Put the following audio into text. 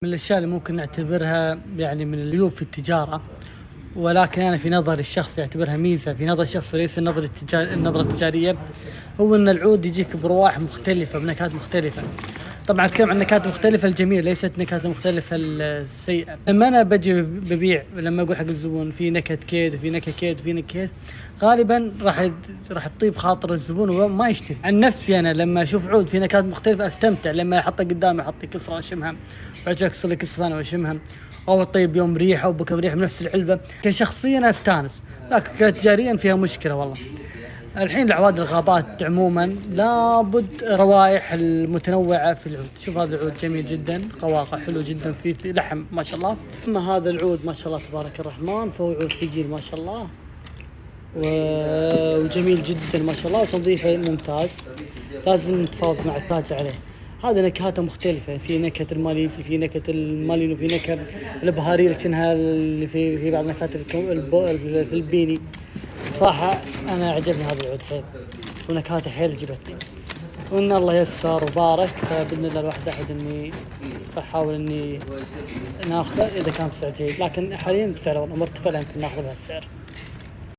من الأشياء اللي ممكن نعتبرها يعني من العيوب في التجارة، ولكن أنا في نظري الشخصي أعتبرها ميزة في نظر الشخص وليس النظرة التجارية. هو أن العود يجيك برواح مختلفة بنكهات مختلفة. طبعا أتكلم عن نكهات مختلفة الجميلة، ليست نكهات مختلفة السيئة. لما أنا بجي ببيع، لما أقول حق الزبون في نكهة كيد وفي نكهة كيد وفي نكهة كيد، غالبا راح تطيب خاطر الزبون وما يشتري. عن نفسي أنا لما أشوف عود في نكهات مختلفة أستمتع، لما أحطه قدامي أحط كسرة أشمها، بعد أكسر لي كسرة ثانية وأشمها، أو طيب يوم ريحة وبكرة ريحة بنفس العلبة. كشخصيا أستانس، لكن كتجاريا فيها مشكلة والله. الحين العواد الغابات عموما لابد روائح المتنوعة في العود. شوف هذا العود جميل جدا، قواقع حلو جدا، فيه لحم ما شاء الله. اما هذا العود ما شاء الله تبارك الرحمن، فهو عود ثقيل ما شاء الله وجميل جدا ما شاء الله، وتنظيفه ممتاز. لازم نتفاوض مع التاجر عليه. هذا نكهاته مختلفة، في نكهة الماليزي، في نكهة المالينو، في نكهة البهارية اللي في بعض نكهات الفلبيني. بصراحة أنا عجبني هذا العود حيل، ونكهاته حيل عجبتني، وإن الله يسر وبارك. فبإذن الله الواحد أحد إني أحاول إني ناخذه إذا كان بسعر جيد، لكن حاليا بسعر مرتفع، يمكن ناخذه بهالسعر.